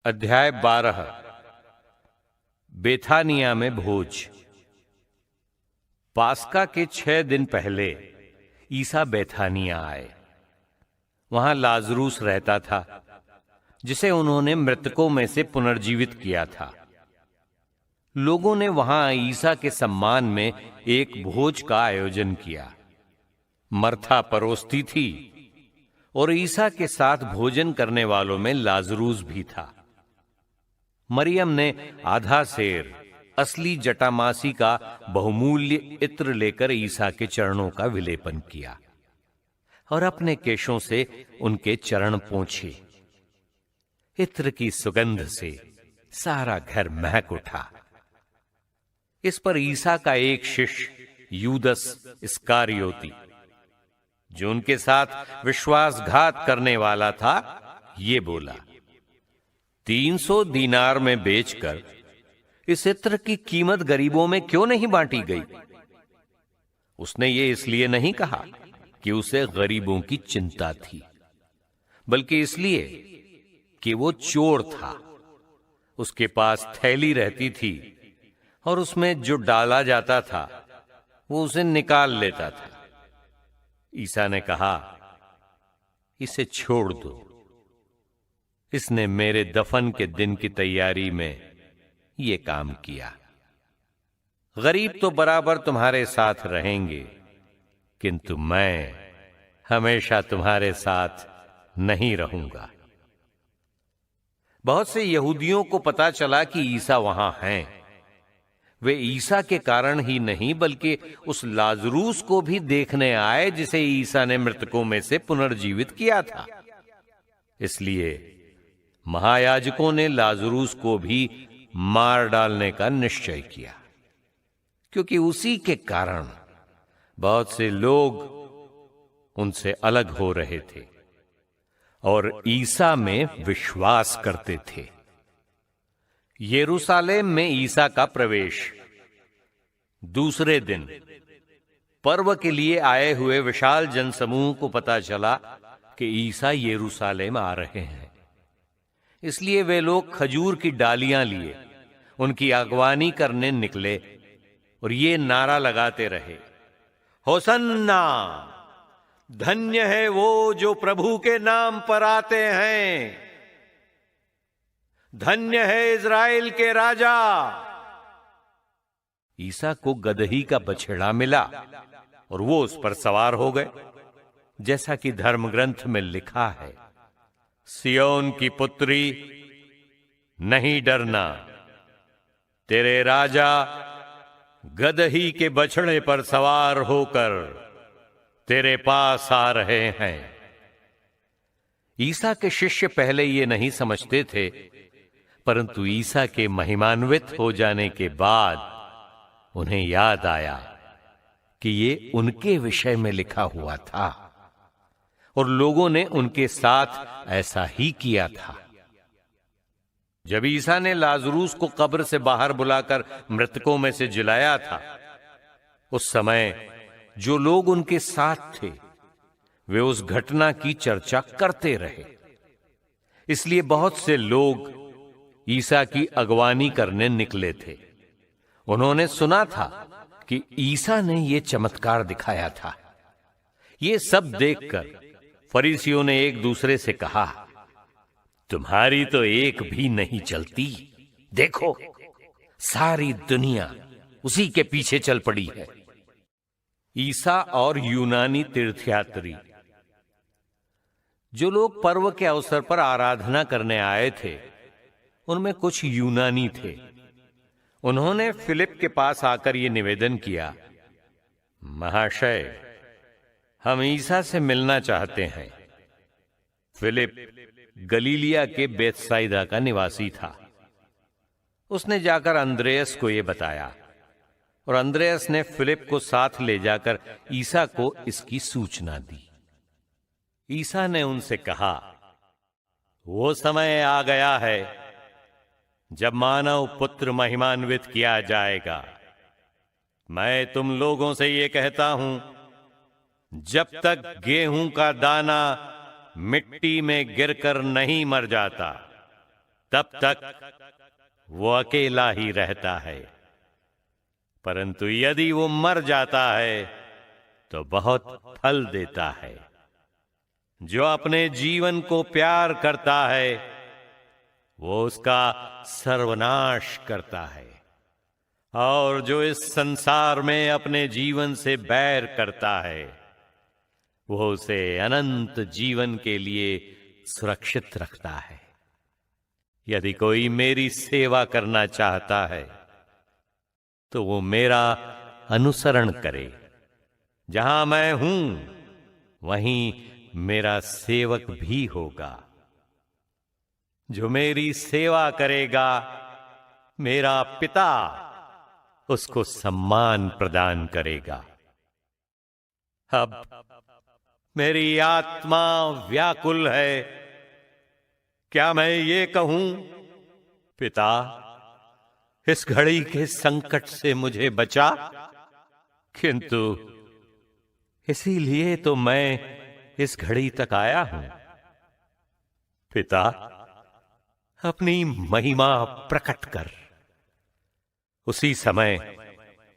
अध्याय 12। बेथानिया में भोज। पास्का के 6 दिन पहले ईसा बेथानिया आए। वहां लाजरूस रहता था, जिसे उन्होंने मृतकों में से पुनर्जीवित किया था। लोगों ने वहां ईसा के सम्मान में एक भोज का आयोजन किया। मर्था परोसती थी और ईसा के साथ भोजन करने वालों में लाजरूस भी था। मरियम ने आधा सेर असली जटामासी का बहुमूल्य इत्र लेकर ईसा के चरणों का विलेपन किया और अपने केशों से उनके चरण पोंछे। इत्र की सुगंध से सारा घर महक उठा। इस पर ईसा का एक शिष्य यूदस इस्कारियोती, जो उनके साथ विश्वासघात करने वाला था, ये बोला, 300 दीनार में बेचकर इस इत्र की कीमत गरीबों में क्यों नहीं बांटी गई? उसने ये इसलिए नहीं कहा कि उसे गरीबों की चिंता थी, बल्कि इसलिए कि वो चोर था। उसके पास थैली रहती थी और उसमें जो डाला जाता था वो उसे निकाल लेता था। ईसा ने कहा, इसे छोड़ दो। इसने मेरे दफन के दिन की तैयारी में ये काम किया। गरीब तो बराबर तुम्हारे साथ रहेंगे, किंतु मैं हमेशा तुम्हारे साथ नहीं रहूंगा। बहुत से यहूदियों को पता चला कि ईसा वहां हैं। वे ईसा के कारण ही नहीं, बल्कि उस लाजरूस को भी देखने आए जिसे ईसा ने मृतकों में से पुनर्जीवित किया था। इसलिए महायाजकों ने लाजरूस को भी मार डालने का निश्चय किया, क्योंकि उसी के कारण बहुत से लोग उनसे अलग हो रहे थे और ईसा में विश्वास करते थे। यरूशलेम में ईसा का प्रवेश। दूसरे दिन पर्व के लिए आए हुए विशाल जनसमूह को पता चला कि ईसा यरूशलेम आ रहे हैं। इसलिए वे लोग खजूर की डालियां लिए उनकी अगवानी करने निकले और ये नारा लगाते रहे, होसन्ना, धन्य है वो जो प्रभु के नाम पर आते हैं, धन्य है इज़राइल के राजा। ईसा को गदही का बछड़ा मिला और वो उस पर सवार हो गए, जैसा कि धर्म ग्रंथ में लिखा है, सियोन की पुत्री, नहीं डरना, तेरे राजा गदही के बछड़े पर सवार होकर तेरे पास आ रहे हैं। ईसा के शिष्य पहले ये नहीं समझते थे, परंतु ईसा के महिमान्वित हो जाने के बाद उन्हें याद आया कि ये उनके विषय में लिखा हुआ था और लोगों ने उनके साथ ऐसा ही किया था। जब ईसा ने लाजरूस को कब्र से बाहर बुलाकर मृतकों में से जिलाया था, उस समय जो लोग उनके साथ थे वे उस घटना की चर्चा करते रहे। इसलिए बहुत से लोग ईसा की अगवानी करने निकले थे। उन्होंने सुना था कि ईसा ने यह चमत्कार दिखाया था। ये सब देखकर फरीसियों ने एक दूसरे से कहा, तुम्हारी तो एक भी नहीं चलती। देखो, सारी दुनिया उसी के पीछे चल पड़ी है। ईसा और यूनानी तीर्थयात्री। जो लोग पर्व के अवसर पर आराधना करने आए थे, उनमें कुछ यूनानी थे। उन्होंने फिलिप के पास आकर यह निवेदन किया, महाशय, हम ईसा से मिलना चाहते हैं। फिलिप गलीलिया के बेतसाइदा का निवासी था। उसने जाकर अंद्रेयस को यह बताया और अंद्रेयस ने फिलिप को साथ ले जाकर ईसा को इसकी सूचना दी। ईसा ने उनसे कहा, वो समय आ गया है जब मानव पुत्र महिमान्वित किया जाएगा। मैं तुम लोगों से ये कहता हूं, जब तक गेहूं का दाना मिट्टी में गिरकर नहीं मर जाता, तब तक वो अकेला ही रहता है, परंतु यदि वो मर जाता है तो बहुत फल देता है। जो अपने जीवन को प्यार करता है वो उसका सर्वनाश करता है, और जो इस संसार में अपने जीवन से बैर करता है वो उसे अनंत जीवन के लिए सुरक्षित रखता है। यदि कोई मेरी सेवा करना चाहता है तो वो मेरा अनुसरण करे। जहां मैं हूं वहीं मेरा सेवक भी होगा। जो मेरी सेवा करेगा मेरा पिता उसको सम्मान प्रदान करेगा। अब मेरी आत्मा व्याकुल है। क्या मैं ये कहूं, पिता इस घड़ी के संकट से मुझे बचा? किंतु इसीलिए तो मैं इस घड़ी तक आया हूं। पिता अपनी महिमा प्रकट कर। उसी समय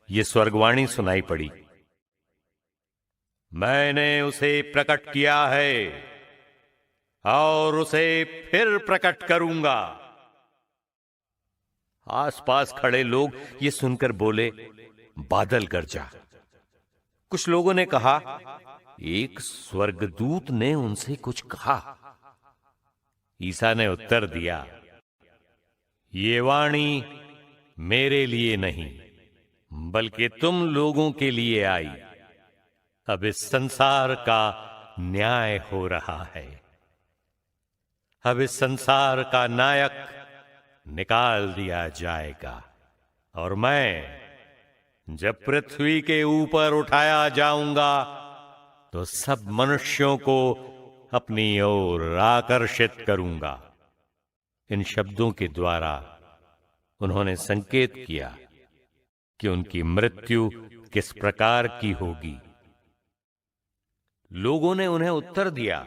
ये स्वर्गवाणी सुनाई पड़ी, मैंने उसे प्रकट किया है और उसे फिर प्रकट करूंगा। आसपास खड़े लोग ये सुनकर बोले, बादल गरजा। कुछ लोगों ने कहा, एक स्वर्गदूत ने उनसे कुछ कहा। ईसा ने उत्तर दिया, ये वाणी मेरे लिए नहीं बल्कि तुम लोगों के लिए आई। अब इस संसार का न्याय हो रहा है। अब इस संसार का नायक निकाल दिया जाएगा, और मैं जब पृथ्वी के ऊपर उठाया जाऊंगा तो सब मनुष्यों को अपनी ओर आकर्षित करूंगा। इन शब्दों के द्वारा उन्होंने संकेत किया कि उनकी मृत्यु किस प्रकार की होगी। लोगों ने उन्हें उत्तर दिया,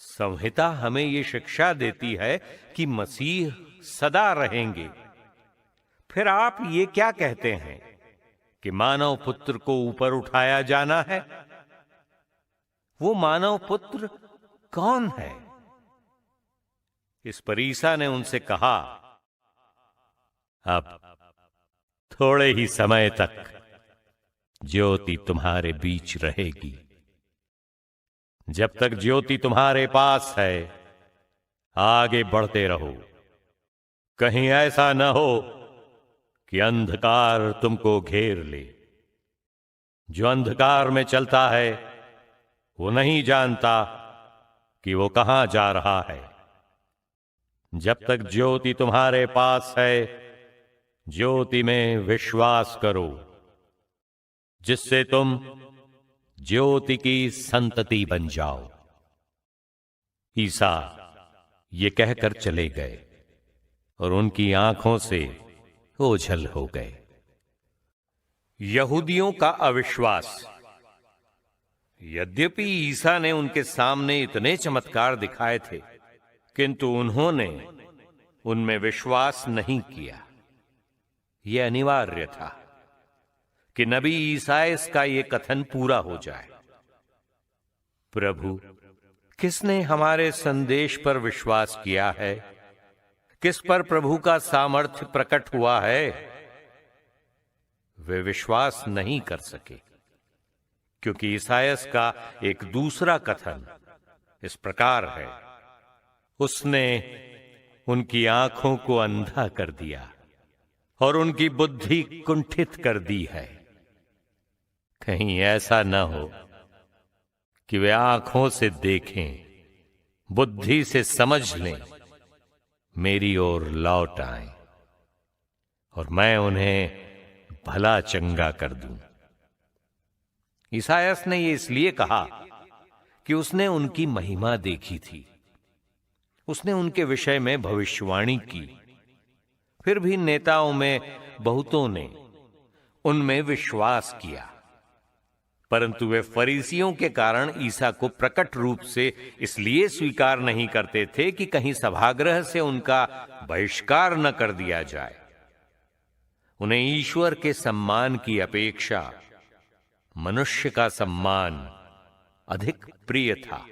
संहिता हमें यह शिक्षा देती है कि मसीह सदा रहेंगे। फिर आप ये क्या कहते हैं कि मानव पुत्र को ऊपर उठाया जाना है? वो मानव पुत्र कौन है? इस पर ईसा ने उनसे कहा, अब थोड़े ही समय तक ज्योति तुम्हारे बीच रहेगी। जब तक ज्योति तुम्हारे पास है आगे बढ़ते रहो। कहीं ऐसा न हो कि अंधकार तुमको घेर ले। जो अंधकार में चलता है वो नहीं जानता कि वो कहां जा रहा है। जब तक ज्योति तुम्हारे पास है ज्योति में विश्वास करो, जिससे तुम ज्योति की संतति बन जाओ। ईसा ये कहकर चले गए और उनकी आंखों से ओझल हो गए। यहूदियों का अविश्वास। यद्यपि ईसा ने उनके सामने इतने चमत्कार दिखाए थे, किंतु उन्होंने उनमें विश्वास नहीं किया। यह अनिवार्य था कि नबी ईसायास का यह कथन पूरा हो जाए, प्रभु किसने हमारे संदेश पर विश्वास किया है? किस पर प्रभु का सामर्थ्य प्रकट हुआ है? वे विश्वास नहीं कर सके, क्योंकि ईसायास का एक दूसरा कथन इस प्रकार है, उसने उनकी आंखों को अंधा कर दिया और उनकी बुद्धि कुंठित कर दी है। कहीं ऐसा न हो कि वे आंखों से देखें, बुद्धि से समझ लें, मेरी ओर लौट आएं और मैं उन्हें भला चंगा कर दूं। ईसायास ने यह इसलिए कहा कि उसने उनकी महिमा देखी थी, उसने उनके विषय में भविष्यवाणी की। फिर भी नेताओं में बहुतों ने उनमें विश्वास किया, परंतु वे फरीसियों के कारण ईसा को प्रकट रूप से इसलिए स्वीकार नहीं करते थे कि कहीं सभागृह से उनका बहिष्कार न कर दिया जाए। उन्हें ईश्वर के सम्मान की अपेक्षा मनुष्य का सम्मान अधिक प्रिय था।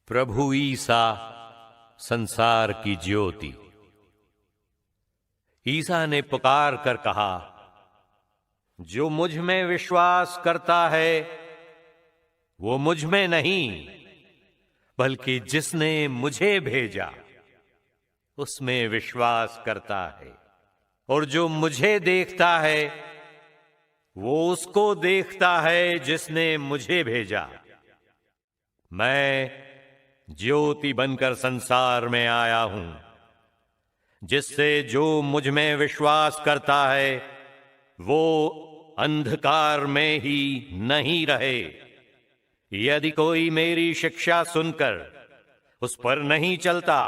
प्रभु ईसा संसार की ज्योति। ईसा ने पुकार कर कहा, जो मुझ में विश्वास करता है वो मुझ में नहीं बल्कि जिसने मुझे भेजा उसमें विश्वास करता है, और जो मुझे देखता है वो उसको देखता है जिसने मुझे भेजा। मैं ज्योति बनकर संसार में आया हूं, जिससे जो मुझ में विश्वास करता है वो अंधकार में ही नहीं रहे। यदि कोई मेरी शिक्षा सुनकर उस पर नहीं चलता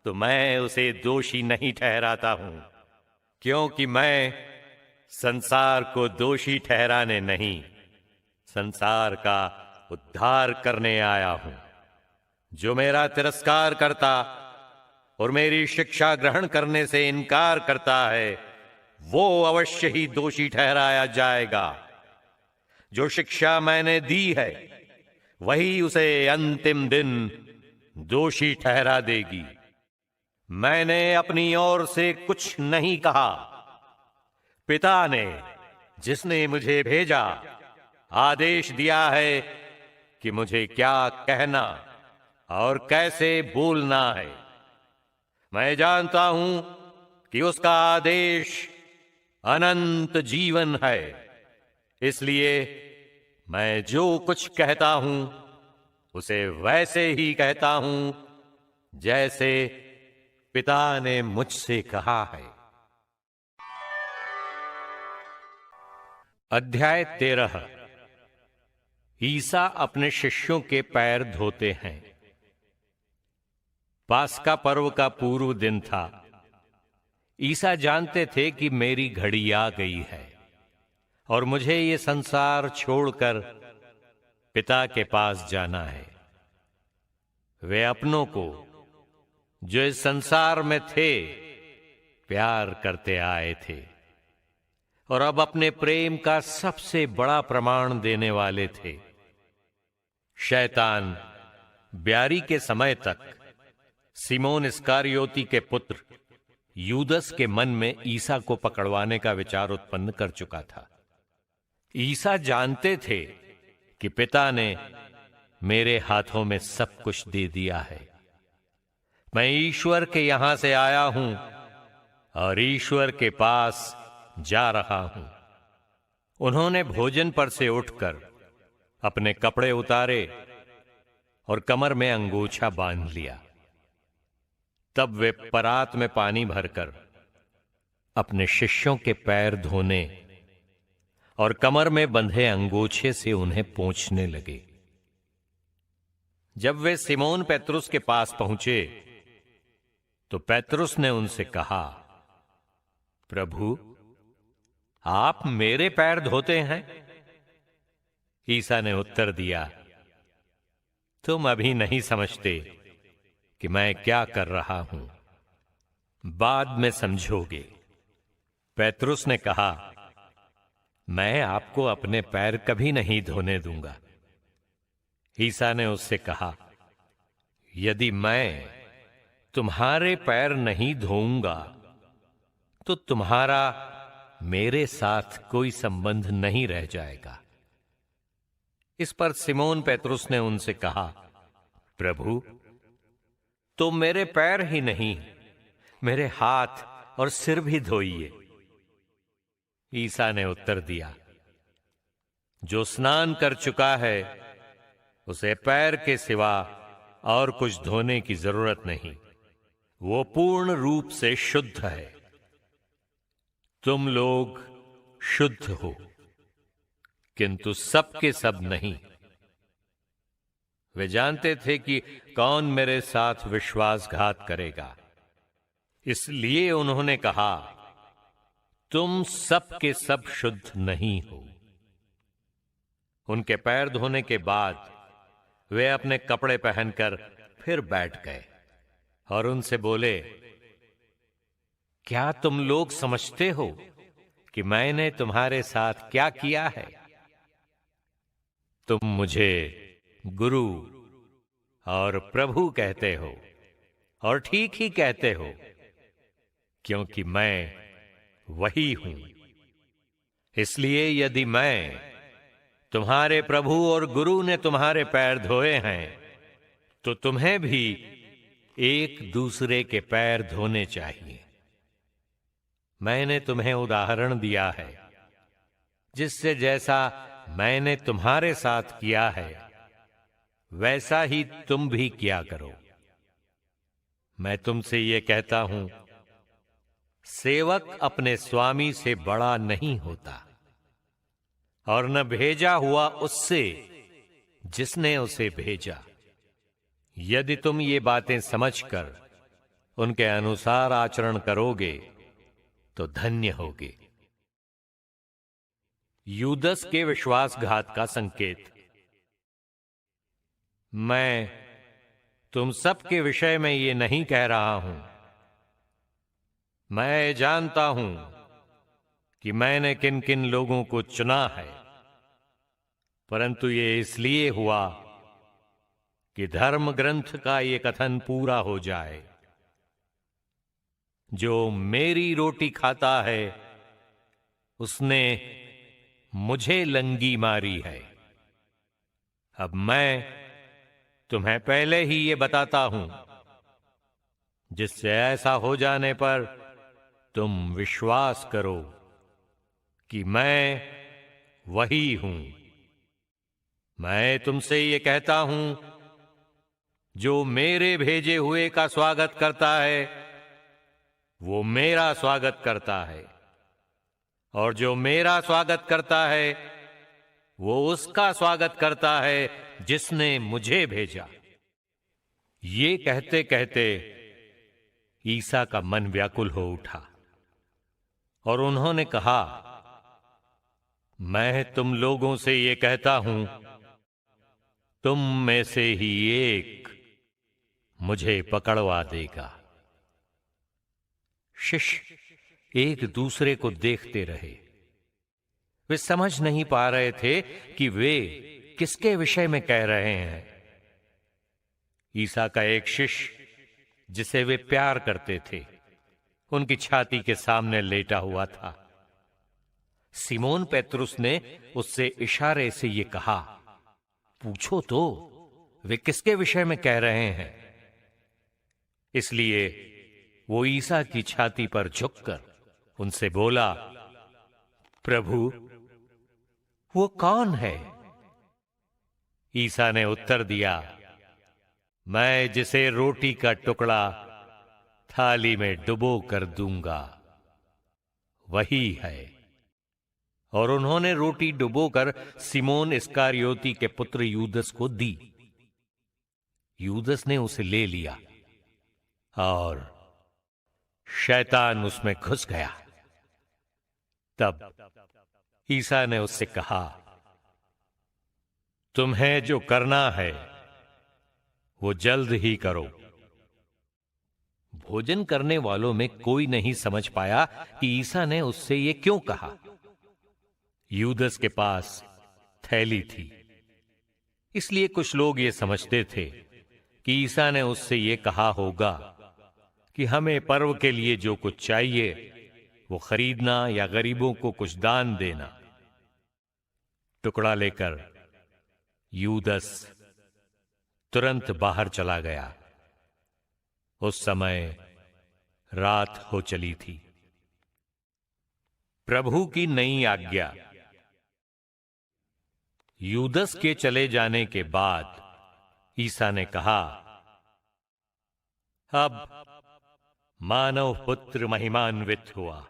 तो मैं उसे दोषी नहीं ठहराता हूं, क्योंकि मैं संसार को दोषी ठहराने नहीं, संसार का उद्धार करने आया हूं। जो मेरा तिरस्कार करता और मेरी शिक्षा ग्रहण करने से इनकार करता है वो अवश्य ही दोषी ठहराया जाएगा। जो शिक्षा मैंने दी है वही उसे अंतिम दिन दोषी ठहरा देगी। मैंने अपनी ओर से कुछ नहीं कहा, पिता ने जिसने मुझे भेजा आदेश दिया है कि मुझे क्या कहना और कैसे बोलना है। मैं जानता हूं कि उसका आदेश अनंत जीवन है, इसलिए मैं जो कुछ कहता हूं उसे वैसे ही कहता हूं जैसे पिता ने मुझसे कहा है। अध्याय 13। ईसा अपने शिष्यों के पैर धोते हैं। पास्का पर्व का पूर्व दिन था। ईसा जानते थे कि मेरी घड़ी आ गई है और मुझे ये संसार छोड़कर पिता के पास जाना है। वे अपनों को जो इस संसार में थे प्यार करते आए थे और अब अपने प्रेम का सबसे बड़ा प्रमाण देने वाले थे। शैतान ब्यारी के समय तक सिमोन इस्करियोती के पुत्र यूदस के मन में ईसा को पकड़वाने का विचार उत्पन्न कर चुका था। ईसा जानते थे कि पिता ने मेरे हाथों में सब कुछ दे दिया है। मैं ईश्वर के यहां से आया हूं और ईश्वर के पास जा रहा हूं। उन्होंने भोजन पर से उठकर अपने कपड़े उतारे और कमर में अंगोछा बांध लिया। तब वे परात में पानी भरकर अपने शिष्यों के पैर धोने और कमर में बंधे अंगोछे से उन्हें पोंछने लगे। जब वे सिमोन पेत्रुस के पास पहुंचे तो पेत्रुस ने उनसे कहा, प्रभु, आप मेरे पैर धोते हैं? ईसा ने उत्तर दिया, तुम अभी नहीं समझते कि मैं क्या कर रहा हूं, बाद में समझोगे। पेत्रुस ने कहा, मैं आपको अपने पैर कभी नहीं धोने दूंगा। ईसा ने उससे कहा, यदि मैं तुम्हारे पैर नहीं धोऊंगा तो तुम्हारा मेरे साथ कोई संबंध नहीं रह जाएगा। इस पर सिमोन पेत्रुस ने उनसे कहा, प्रभु, तो मेरे पैर ही नहीं मेरे हाथ और सिर भी धोइए। ईसा ने उत्तर दिया, जो स्नान कर चुका है उसे पैर के सिवा और कुछ धोने की जरूरत नहीं, वो पूर्ण रूप से शुद्ध है। तुम लोग शुद्ध हो किंतु सब के सब नहीं। वे जानते थे कि कौन मेरे साथ विश्वासघात करेगा, इसलिए उन्होंने कहा, तुम सब के सब शुद्ध नहीं हो। उनके पैर धोने के बाद वे अपने कपड़े पहनकर फिर बैठ गए और उनसे बोले, क्या तुम लोग समझते हो कि मैंने तुम्हारे साथ क्या किया है? तुम मुझे गुरु और प्रभु कहते हो, और ठीक ही कहते हो, क्योंकि मैं वही हूं। इसलिए यदि मैं, तुम्हारे प्रभु और गुरु ने तुम्हारे पैर धोए हैं, तो तुम्हें भी एक दूसरे के पैर धोने चाहिए। मैंने तुम्हें उदाहरण दिया है, जिससे जैसा मैंने तुम्हारे साथ किया है वैसा ही तुम भी किया करो। मैं तुमसे ये कहता हूं, सेवक अपने स्वामी से बड़ा नहीं होता, और न भेजा हुआ उससे जिसने उसे भेजा। यदि तुम ये बातें समझकर उनके अनुसार आचरण करोगे तो धन्य होगे। यूदस के विश्वासघात का संकेत। मैं तुम सब के विषय में ये नहीं कह रहा हूं। मैं जानता हूं कि मैंने किन किन लोगों को चुना है, परंतु ये इसलिए हुआ कि धर्म ग्रंथ का ये कथन पूरा हो जाए, जो मेरी रोटी खाता है उसने मुझे लंगी मारी है। अब मैं तुम्हें पहले ही ये बताता हूं, जिससे ऐसा हो जाने पर तुम विश्वास करो कि मैं वही हूं। मैं तुमसे ये कहता हूं, जो मेरे भेजे हुए का स्वागत करता है वो मेरा स्वागत करता है, और जो मेरा स्वागत करता है वो उसका स्वागत करता है जिसने मुझे भेजा। ये कहते कहते ईसा का मन व्याकुल हो उठा और उन्होंने कहा, मैं तुम लोगों से ये कहता हूं, तुम में से ही एक मुझे पकड़वा देगा। शिष्य एक दूसरे को देखते रहे। वे समझ नहीं पा रहे थे कि वे किसके विषय में कह रहे हैं। ईसा का एक शिष्य जिसे वे प्यार करते थे, उनकी छाती के सामने लेटा हुआ था। सिमोन पेत्रुस ने उससे इशारे से ये कहा, पूछो तो वे किसके विषय में कह रहे हैं। इसलिए वो ईसा की छाती पर झुककर उनसे बोला, प्रभु, वो कौन है? ईसा ने उत्तर दिया, मैं जिसे रोटी का टुकड़ा थाली में डुबो कर दूंगा वही है। और उन्होंने रोटी डुबोकर सिमोन इस्करियोती के पुत्र यूदस को दी। यूदस ने उसे ले लिया और शैतान उसमें घुस गया। तब ईसा ने उससे कहा, तुम्हें जो करना है वो जल्द ही करो। भोजन करने वालों में कोई नहीं समझ पाया कि ईसा ने उससे ये क्यों कहा। यूदस के पास थैली थी, इसलिए कुछ लोग ये समझते थे कि ईसा ने उससे ये कहा होगा कि हमें पर्व के लिए जो कुछ चाहिए वो खरीदना या गरीबों को कुछ दान देना। टुकड़ा लेकर यूदस तुरंत बाहर चला गया। उस समय रात हो चली थी। प्रभु की नई आज्ञा। यूदस के चले जाने के बाद ईसा ने कहा, अब मानव पुत्र महिमान्वित हुआ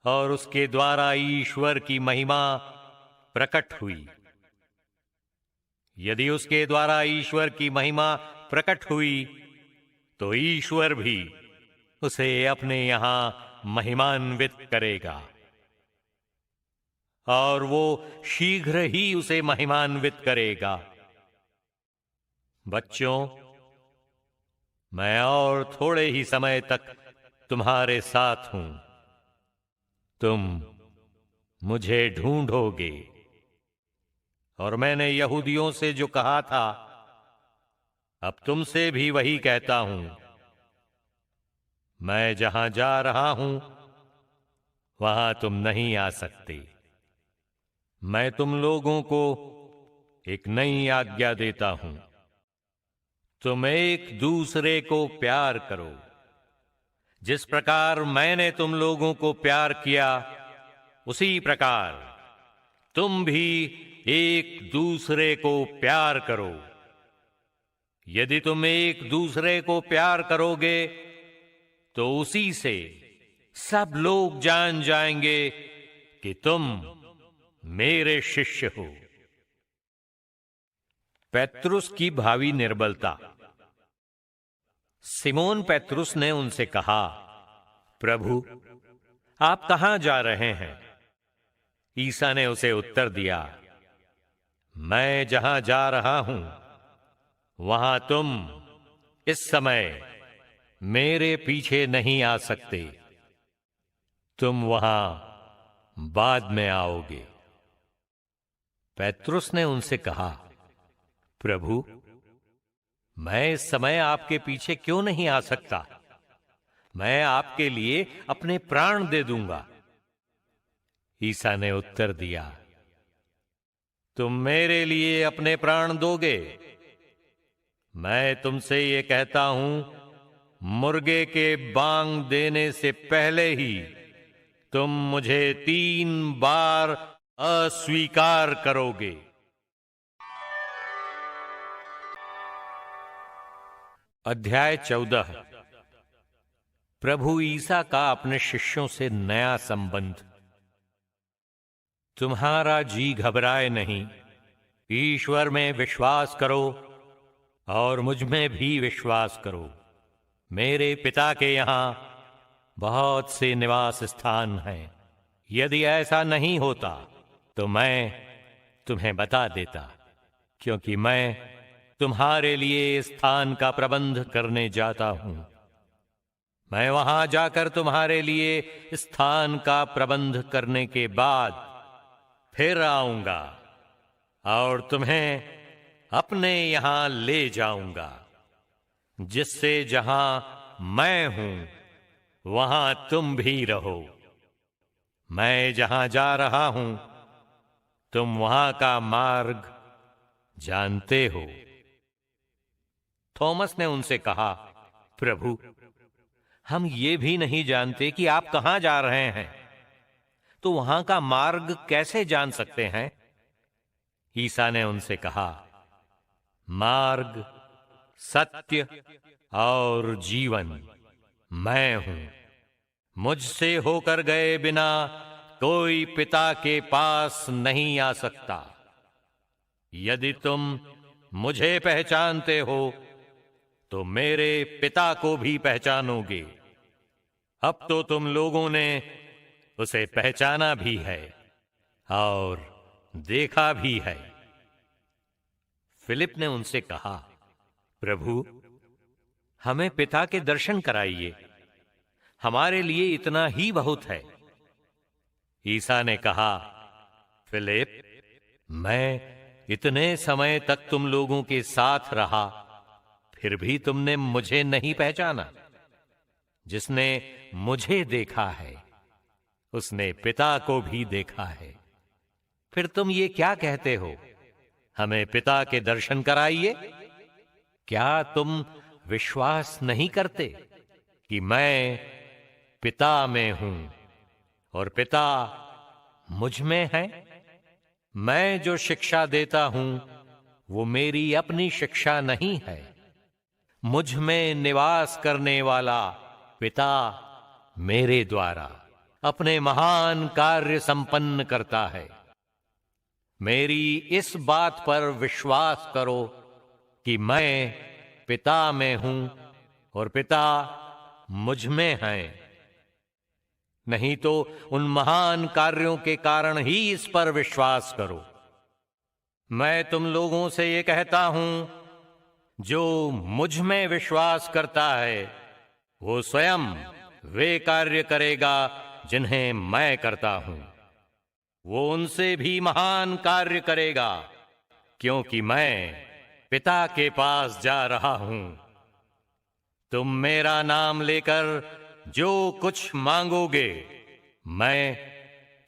और उसके द्वारा ईश्वर की महिमा प्रकट हुई। यदि उसके द्वारा ईश्वर की महिमा प्रकट हुई तो ईश्वर भी उसे अपने यहां महिमान्वित करेगा। और वो शीघ्र ही उसे महिमान्वित करेगा। बच्चों, मैं और थोड़े ही समय तक तुम्हारे साथ हूं। तुम मुझे ढूंढोगे, और मैंने यहूदियों से जो कहा था, अब तुमसे भी वही कहता हूं। मैं जहां जा रहा हूं वहां तुम नहीं आ सकते। मैं तुम लोगों को एक नई आज्ञा देता हूं, तुम एक दूसरे को प्यार करो। जिस प्रकार मैंने तुम लोगों को प्यार किया, उसी प्रकार तुम भी एक दूसरे को प्यार करो। यदि तुम एक दूसरे को प्यार करोगे तो उसी से सब लोग जान जाएंगे कि तुम मेरे शिष्य हो। पेत्रुस की भावी निर्बलता। सिमोन पेत्रुस ने उनसे कहा, प्रभु, आप कहां जा रहे हैं? ईसा ने उसे उत्तर दिया, मैं जहां जा रहा हूं वहां तुम इस समय मेरे पीछे नहीं आ सकते। तुम वहां बाद में आओगे। पेत्रुस ने उनसे कहा, प्रभु, मैं इस समय आपके पीछे क्यों नहीं आ सकता? मैं आपके लिए अपने प्राण दे दूंगा। ईसा ने उत्तर दिया, तुम मेरे लिए अपने प्राण दोगे? मैं तुमसे ये कहता हूं, मुर्गे के बांग देने से पहले ही तुम मुझे 3 बार अस्वीकार करोगे। अध्याय 14। प्रभु ईसा का अपने शिष्यों से नया संबंध। तुम्हारा जी घबराए नहीं, ईश्वर में विश्वास करो और मुझ में भी विश्वास करो। मेरे पिता के यहां बहुत से निवास स्थान हैं। यदि ऐसा नहीं होता तो मैं तुम्हें बता देता, क्योंकि मैं तुम्हारे लिए स्थान का प्रबंध करने जाता हूं। मैं वहां जाकर तुम्हारे लिए स्थान का प्रबंध करने के बाद फिर आऊंगा और तुम्हें अपने यहां ले जाऊंगा, जिससे जहां मैं हूं वहां तुम भी रहो। मैं जहां जा रहा हूं तुम वहां का मार्ग जानते हो। थॉमस ने उनसे कहा, प्रभु, हम ये भी नहीं जानते कि आप कहां जा रहे हैं, तो वहां का मार्ग कैसे जान सकते हैं? ईसा ने उनसे कहा, मार्ग, सत्य और जीवन मैं हूं। मुझसे होकर गए बिना कोई पिता के पास नहीं आ सकता। यदि तुम मुझे पहचानते हो तो मेरे पिता को भी पहचानोगे। अब तो तुम लोगों ने उसे पहचाना भी है और देखा भी है। फिलिप ने उनसे कहा, प्रभु, हमें पिता के दर्शन कराइए, हमारे लिए इतना ही बहुत है। ईसा ने कहा, फिलिप, मैं इतने समय तक तुम लोगों के साथ रहा, फिर भी तुमने मुझे नहीं पहचाना। जिसने मुझे देखा है उसने पिता को भी देखा है। फिर तुम ये क्या कहते हो, हमें पिता के दर्शन कराइए? क्या तुम विश्वास नहीं करते कि मैं पिता में हूं और पिता मुझ में है? मैं जो शिक्षा देता हूं वो मेरी अपनी शिक्षा नहीं है। मुझ में निवास करने वाला पिता मेरे द्वारा अपने महान कार्य संपन्न करता है। मेरी इस बात पर विश्वास करो कि मैं पिता में हूं और पिता मुझ में है। नहीं तो उन महान कार्यों के कारण ही इस पर विश्वास करो। मैं तुम लोगों से ये कहता हूं, जो मुझ में विश्वास करता है वो स्वयं वे कार्य करेगा जिन्हें मैं करता हूं। वो उनसे भी महान कार्य करेगा, क्योंकि मैं पिता के पास जा रहा हूं। तुम मेरा नाम लेकर जो कुछ मांगोगे मैं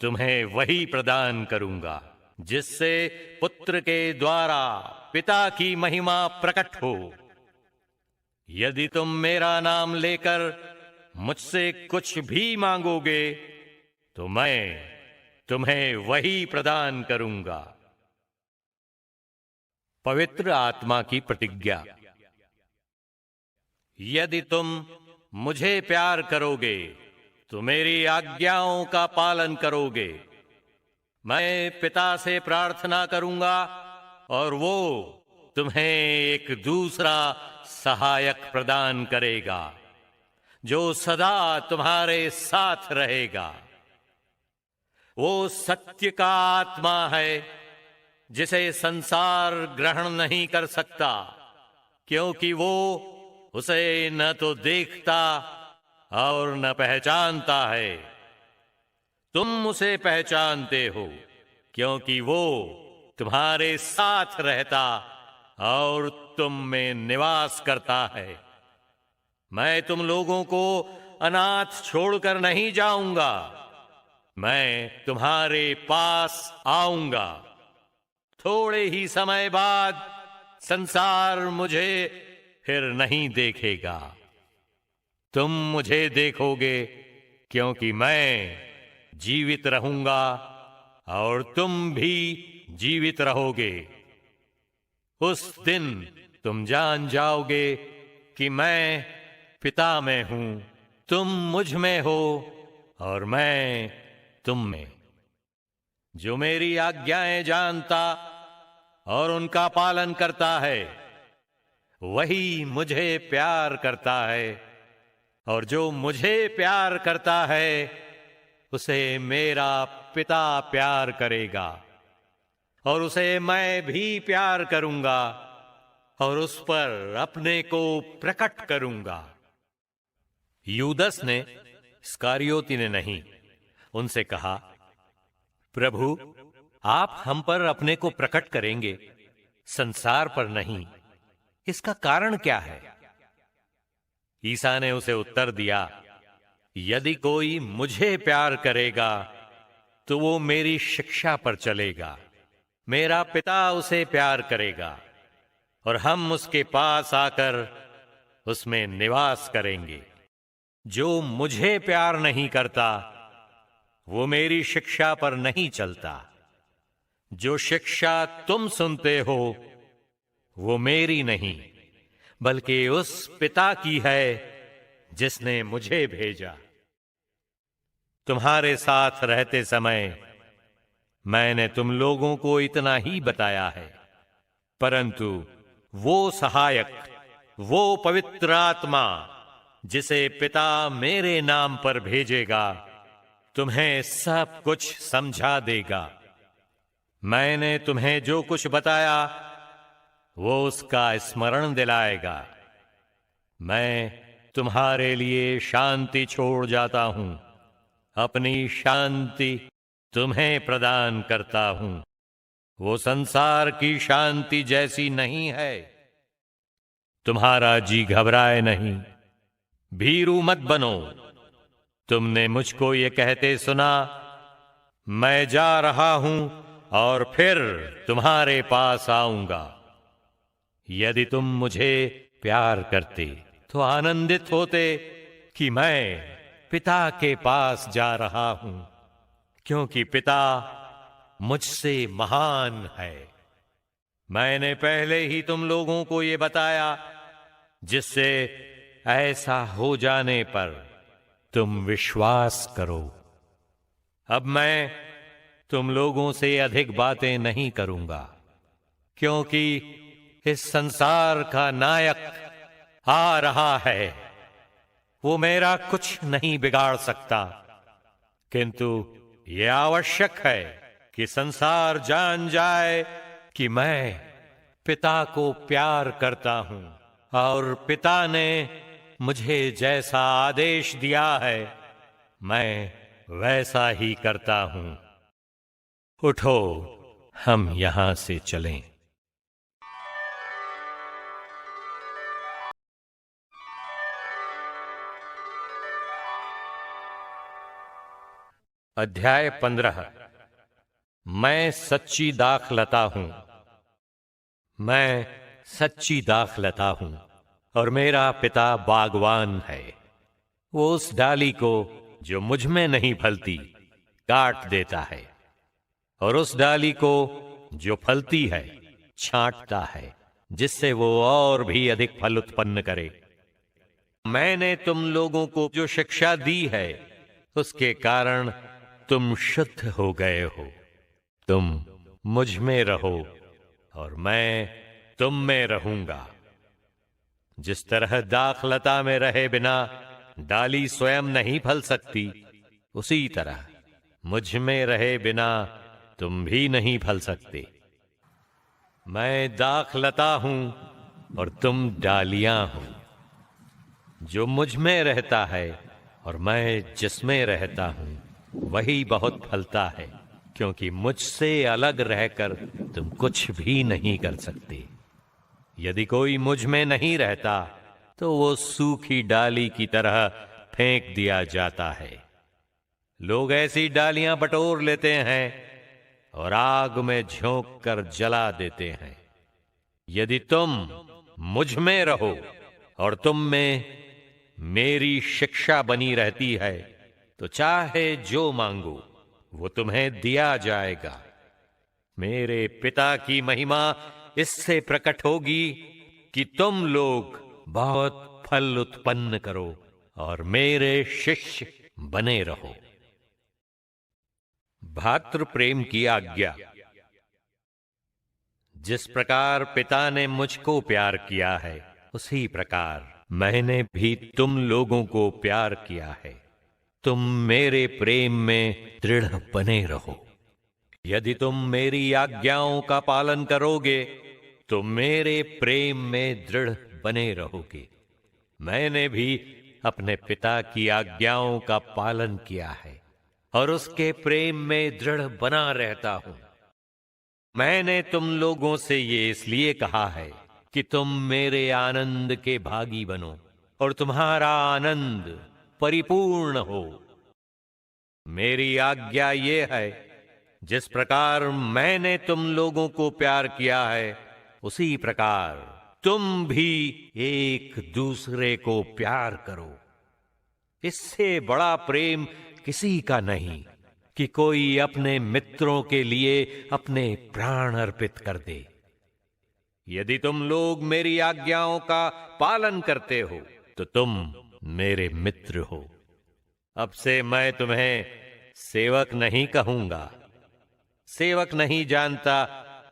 तुम्हें वही प्रदान करूंगा, जिससे पुत्र के द्वारा पिता की महिमा प्रकट हो। यदि तुम मेरा नाम लेकर मुझसे कुछ भी मांगोगे तो मैं तुम्हें वही प्रदान करूंगा। पवित्र आत्मा की प्रतिज्ञा। यदि तुम मुझे प्यार करोगे तो मेरी आज्ञाओं का पालन करोगे। मैं पिता से प्रार्थना करूंगा और वो तुम्हें एक दूसरा सहायक प्रदान करेगा, जो सदा तुम्हारे साथ रहेगा। वो सत्य का आत्मा है, जिसे संसार ग्रहण नहीं कर सकता, क्योंकि वो उसे न तो देखता और न पहचानता है। तुम उसे पहचानते हो, क्योंकि वो तुम्हारे साथ रहता और तुम में निवास करता है। मैं तुम लोगों को अनाथ छोड़कर नहीं जाऊंगा, मैं तुम्हारे पास आऊंगा। थोड़े ही समय बाद संसार मुझे फिर नहीं देखेगा, तुम मुझे देखोगे, क्योंकि मैं जीवित रहूंगा और तुम भी जीवित रहोगे। उस दिन तुम जान जाओगे कि मैं पिता में हूं, तुम मुझ में हो और मैं तुम में। जो मेरी आज्ञाएं जानता और उनका पालन करता है वही मुझे प्यार करता है, और जो मुझे प्यार करता है उसे मेरा पिता प्यार करेगा, और उसे मैं भी प्यार करूंगा और उस पर अपने को प्रकट करूंगा। यूदस ने, इस्करियोती ने नहीं, उनसे कहा, प्रभु, आप हम पर अपने को प्रकट करेंगे, संसार पर नहीं, इसका कारण क्या है? ईसा ने उसे उत्तर दिया, यदि कोई मुझे प्यार करेगा तो वो मेरी शिक्षा पर चलेगा। मेरा पिता उसे प्यार करेगा और हम उसके पास आकर उसमें निवास करेंगे। जो मुझे प्यार नहीं करता वो मेरी शिक्षा पर नहीं चलता। जो शिक्षा तुम सुनते हो वो मेरी नहीं, बल्कि उस पिता की है जिसने मुझे भेजा। तुम्हारे साथ रहते समय मैंने तुम लोगों को इतना ही बताया है, परंतु वो सहायक, वो पवित्र आत्मा जिसे पिता मेरे नाम पर भेजेगा, तुम्हें सब कुछ समझा देगा। मैंने तुम्हें जो कुछ बताया वो उसका स्मरण दिलाएगा। मैं तुम्हारे लिए शांति छोड़ जाता हूं, अपनी शांति तुम्हें प्रदान करता हूं। वो संसार की शांति जैसी नहीं है। तुम्हारा जी घबराए नहीं, भीरू मत बनो। तुमने मुझको ये कहते सुना, मैं जा रहा हूं और फिर तुम्हारे पास आऊंगा। यदि तुम मुझे प्यार करते तो आनंदित होते कि मैं पिता के पास जा रहा हूं, क्योंकि पिता मुझसे महान है। मैंने पहले ही तुम लोगों को ये बताया, जिससे ऐसा हो जाने पर तुम विश्वास करो। अब मैं तुम लोगों से अधिक बातें नहीं करूंगा, क्योंकि इस संसार का नायक आ रहा है। वो मेरा कुछ नहीं बिगाड़ सकता, किंतु यह आवश्यक है कि संसार जान जाए कि मैं पिता को प्यार करता हूं और पिता ने मुझे जैसा आदेश दिया है मैं वैसा ही करता हूं। उठो, हम यहां से चलें। अध्याय 15। मैं सच्ची दाखलता हूं। मैं सच्ची दाखलता हूं और मेरा पिता बागवान है। वो उस डाली को जो मुझ में नहीं फलती काट देता है और उस डाली को जो फलती है छांटता है, जिससे वो और भी अधिक फल उत्पन्न करे। मैंने तुम लोगों को जो शिक्षा दी है उसके कारण तुम शुद्ध हो गए हो। तुम मुझ में रहो और मैं तुम में रहूंगा। जिस तरह दाखलता में रहे बिना डाली स्वयं नहीं फल सकती, उसी तरह मुझ में रहे बिना तुम भी नहीं फल सकते। मैं दाखलता हूं और तुम डालियां हो। जो मुझ में रहता है और मैं जिसमें रहता हूं वही बहुत फलता है, क्योंकि मुझसे अलग रहकर तुम कुछ भी नहीं कर सकते। यदि कोई मुझ में नहीं रहता तो वो सूखी डाली की तरह फेंक दिया जाता है। लोग ऐसी डालियां बटोर लेते हैं और आग में झोंक कर जला देते हैं। यदि तुम मुझ में रहो और तुम में मेरी शिक्षा बनी रहती है तो चाहे जो मांगो वो तुम्हें दिया जाएगा। मेरे पिता की महिमा इससे प्रकट होगी कि तुम लोग बहुत फल उत्पन्न करो और मेरे शिष्य बने रहो। भातृ प्रेम की आज्ञा। जिस प्रकार पिता ने मुझको प्यार किया है उसी प्रकार मैंने भी तुम लोगों को प्यार किया है। तुम मेरे प्रेम में दृढ़ बने रहो। यदि तुम मेरी आज्ञाओं का पालन करोगे तो मेरे प्रेम में दृढ़ बने रहोगे। मैंने भी अपने पिता की आज्ञाओं का पालन किया है और उसके प्रेम में दृढ़ बना रहता हूं। मैंने तुम लोगों से ये इसलिए कहा है कि तुम मेरे आनंद के भागी बनो और तुम्हारा आनंद परिपूर्ण हो। मेरी आज्ञा ये है, जिस प्रकार मैंने तुम लोगों को प्यार किया है उसी प्रकार तुम भी एक दूसरे को प्यार करो। इससे बड़ा प्रेम किसी का नहीं कि कोई अपने मित्रों के लिए अपने प्राण अर्पित कर दे। यदि तुम लोग मेरी आज्ञाओं का पालन करते हो तो तुम मेरे मित्र हो। अब से मैं तुम्हें सेवक नहीं कहूंगा। सेवक नहीं जानता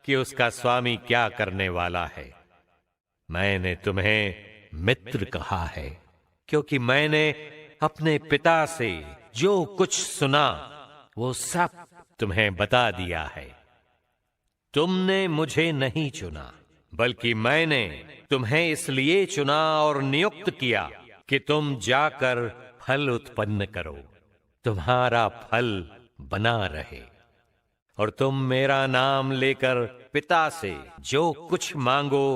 कि उसका स्वामी क्या करने वाला है। मैंने तुम्हें मित्र कहा है, क्योंकि मैंने अपने पिता से जो कुछ सुना वो सब तुम्हें बता दिया है। तुमने मुझे नहीं चुना, बल्कि मैंने तुम्हें इसलिए चुना और नियुक्त किया कि तुम जाकर फल उत्पन्न करो, तुम्हारा फल बना रहे और तुम मेरा नाम लेकर पिता से जो कुछ मांगो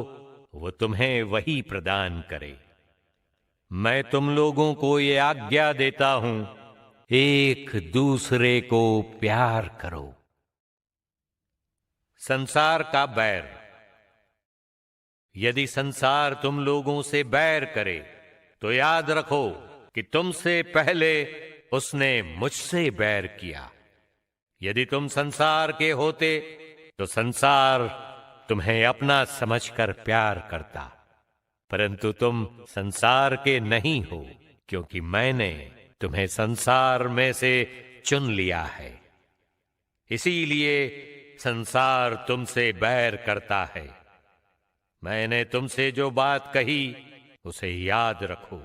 वो तुम्हें वही प्रदान करे। मैं तुम लोगों को ये आज्ञा देता हूं, एक दूसरे को प्यार करो। संसार का बैर। यदि संसार तुम लोगों से बैर करे तो याद रखो कि तुमसे पहले उसने मुझसे बैर किया। यदि तुम संसार के होते तो संसार तुम्हें अपना समझकर प्यार करता, परंतु तुम संसार के नहीं हो, क्योंकि मैंने तुम्हें संसार में से चुन लिया है। इसीलिए संसार तुमसे बैर करता है। मैंने तुमसे जो बात कही उसे याद रखो।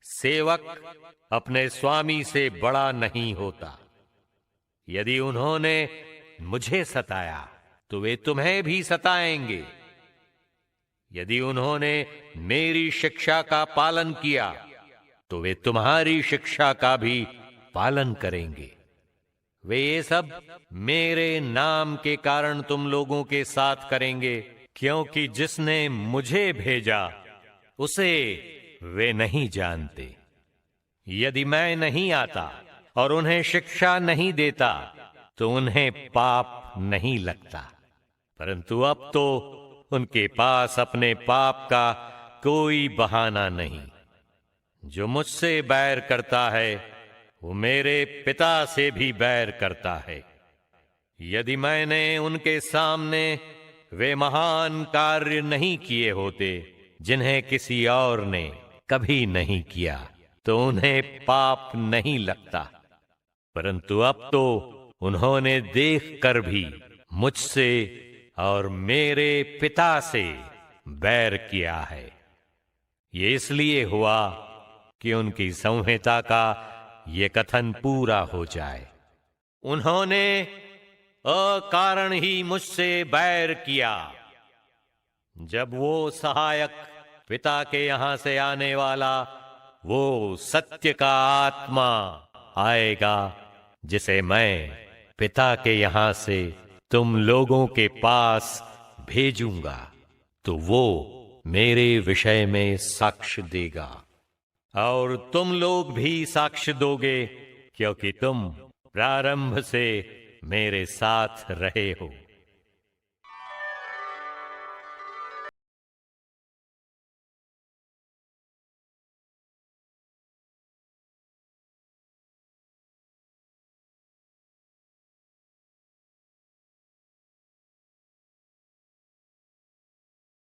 सेवक अपने स्वामी से बड़ा नहीं होता। यदि उन्होंने मुझे सताया तो वे तुम्हें भी सताएंगे। यदि उन्होंने मेरी शिक्षा का पालन किया तो वे तुम्हारी शिक्षा का भी पालन करेंगे। वे ये सब मेरे नाम के कारण तुम लोगों के साथ करेंगे, क्योंकि जिसने मुझे भेजा उसे वे नहीं जानते। यदि मैं नहीं आता और उन्हें शिक्षा नहीं देता तो उन्हें पाप नहीं लगता, परंतु अब तो उनके पास अपने पाप का कोई बहाना नहीं। जो मुझसे बैर करता है वो मेरे पिता से भी बैर करता है। यदि मैंने उनके सामने वे महान कार्य नहीं किए होते जिन्हें किसी और ने कभी नहीं किया तो उन्हें पाप नहीं लगता, परंतु अब तो उन्होंने देखकर भी मुझसे और मेरे पिता से बैर किया है। ये इसलिए हुआ कि उनकी संहिता का ये कथन पूरा हो जाए। उन्होंने अकारण ही मुझसे बैर किया। जब वो सहायक पिता के यहां से आने वाला वो सत्य का आत्मा आएगा, जिसे मैं पिता के यहां से तुम लोगों के पास भेजूंगा, तो वो मेरे विषय में साक्ष्य देगा और तुम लोग भी साक्ष्य दोगे, क्योंकि तुम प्रारंभ से मेरे साथ रहे हो।